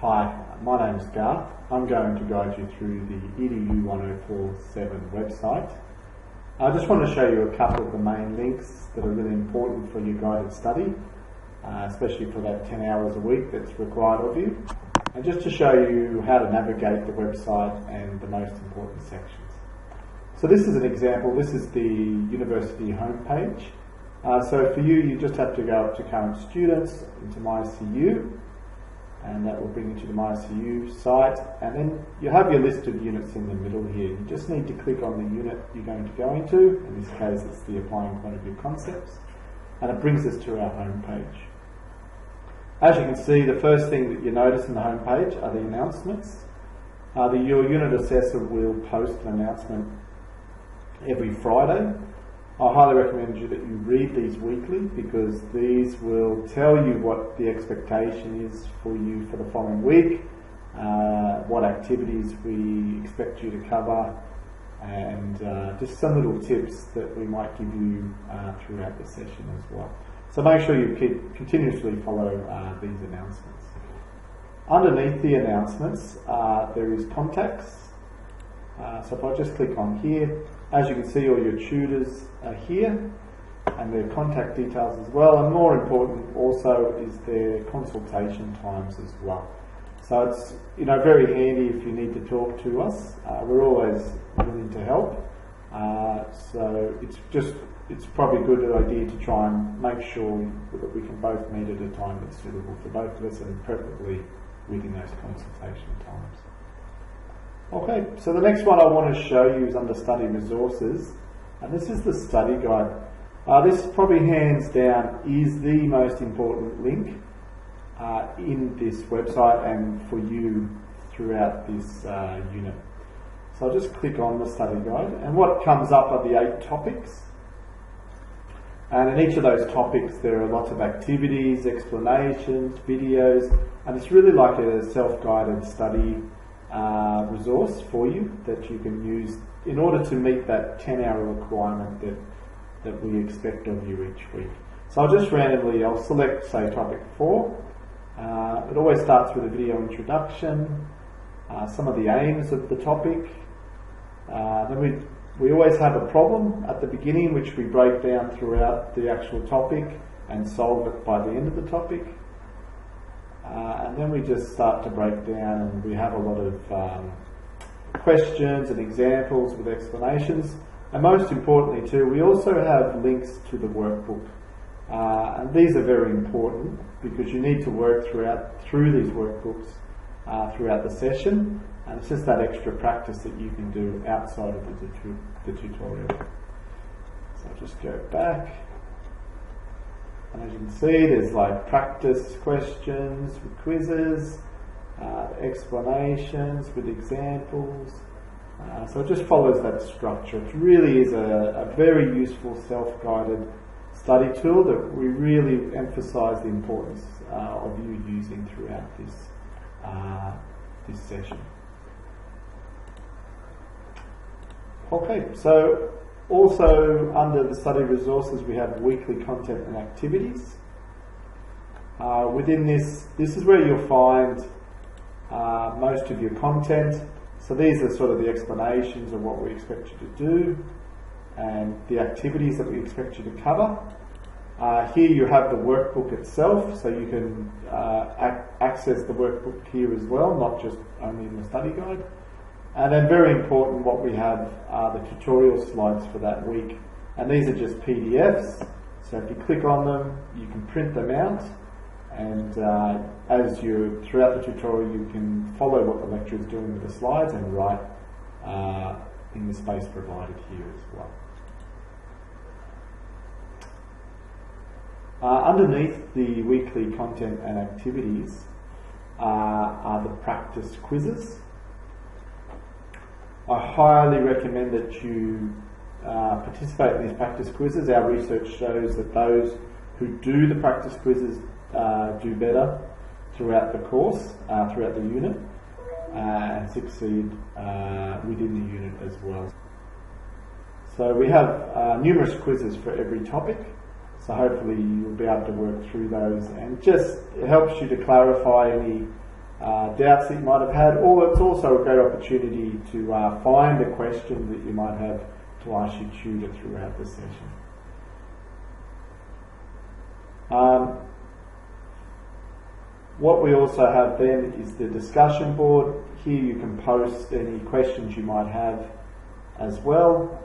Hi, my name is Garth. I'm going to guide you through the EDU10447 website. I just want to show you a couple of the main links that are really important for your guided study, especially for that 10 hours a week that's required of you, and just to show you how to navigate the website and the most important sections. So this is an example. This is the university homepage. So for you just have to go up to current students, into My SCU, and that will bring you to the My SCU site, and then you have your list of units in the middle here. You just need to click on the unit you're going to go into. In this case it's the Applying Point of View Concepts, and it brings us to our home page. As you can see, the first thing that you notice in the home page are the announcements. Your unit assessor will post an announcement every Friday. I highly recommend you that you read these weekly, because these will tell you what the expectation is for you for the following week, what activities we expect you to cover, and just some little tips that we might give you throughout the session as well. So make sure you continuously follow these announcements. Underneath the announcements there is contacts. So if I just click on here, as you can see, all your tutors are here and their contact details as well, and more important also is their consultation times as well. So it's very handy if you need to talk to us. We're always willing to help. So it's probably a good idea to try and make sure that we can both meet at a time that's suitable for both of us, and preferably within those consultation times. Okay, so the next one I want to show you is under Study Resources, and this is the study guide. This probably hands down is the most important link in this website and for you throughout this unit. So I'll just click on the study guide, and what comes up are the 8 topics. And in each of those topics there are lots of activities, explanations, videos, and it's really like a self-guided study resource for you that you can use in order to meet that 10-hour requirement that we expect of you each week. So I'll select, say, topic 4. It always starts with a video introduction, some of the aims of the topic. Then we always have a problem at the beginning, which we break down throughout the actual topic and solve it by the end of the topic. And then we just start to break down, and we have a lot of questions and examples with explanations. And most importantly too, we also have links to the workbook. And these are very important because you need to work through these workbooks throughout the session, and it's just that extra practice that you can do outside of the tutorial. So I'll just go back. And as you can see, there's like practice questions with quizzes, explanations with examples. So it just follows that structure. It really is a very useful self-guided study tool that we really emphasise the importance of you using throughout this session. Okay, so also under the study resources we have weekly content and activities. Within this is where you'll find most of your content. So these are sort of the explanations of what we expect you to do and the activities that we expect you to cover. Here you have the workbook itself, so you can access the workbook here as well, not just only in the study guide. And then very important, what we have are the tutorial slides for that week. And these are just PDFs, so if you click on them, you can print them out, and throughout the tutorial you can follow what the lecturer is doing with the slides and write in the space provided here as well. Underneath the weekly content and activities are the practice quizzes. I highly recommend that you participate in these practice quizzes. Our research shows that those who do the practice quizzes do better throughout the course, throughout the unit, and succeed within the unit as well. So we have numerous quizzes for every topic. So hopefully you'll be able to work through those, and just it helps you to clarify any doubts that you might have had, or it's also a great opportunity to find a question that you might have to ask your tutor throughout the session. What we also have then is the discussion board. Here you can post any questions you might have as well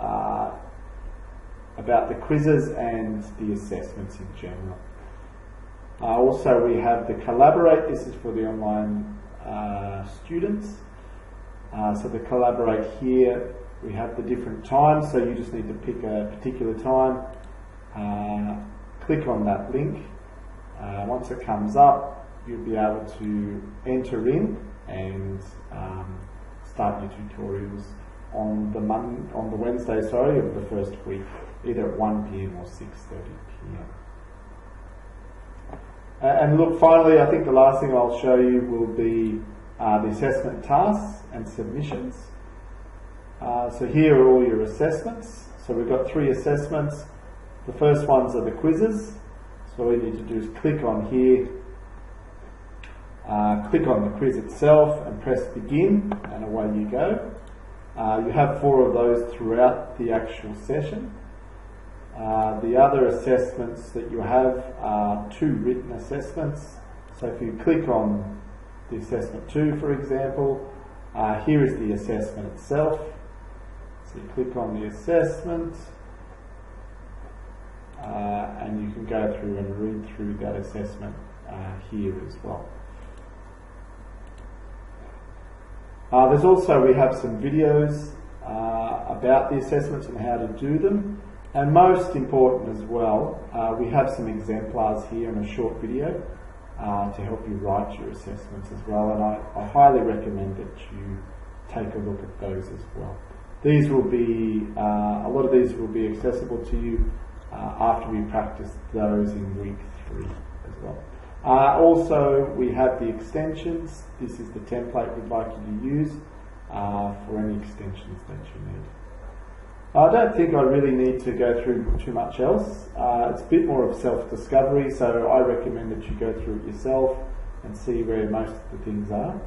about the quizzes and the assessments in general. Also we have the Collaborate. This is for the online students. So the Collaborate here, we have the different times, so you just need to pick a particular time, click on that link. Once it comes up, you'll be able to enter in and start your tutorials on the Wednesday, of the first week, either at 1 p.m. or 6:30 p.m. And look, finally, I think the last thing I'll show you will be the assessment tasks and submissions. So here are all your assessments. So we've got 3 assessments. The first ones are the quizzes. So all you need to do is click on here, click on the quiz itself and press begin, and away you go. You have 4 of those throughout the actual session. The other assessments that you have are 2 written assessments. So if you click on the assessment 2, for example, here is the assessment itself. So you click on the assessment and you can go through and read through that assessment here as well. There's also, we have some videos about the assessments and how to do them. And most important as well, we have some exemplars here in a short video to help you write your assessments as well. And I highly recommend that you take a look at those as well. These will be, a lot of these will be accessible to you after we practice those in week 3 as well. Also, we have the extensions. This is the template we'd like you to use for any extensions that you need. I don't think I really need to go through too much else. It's a bit more of self-discovery, so I recommend that you go through it yourself and see where most of the things are.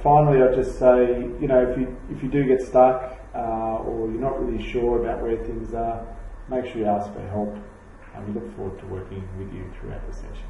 Finally, I'd just say, if you do get stuck or you're not really sure about where things are, make sure you ask for help, and we look forward to working with you throughout the session.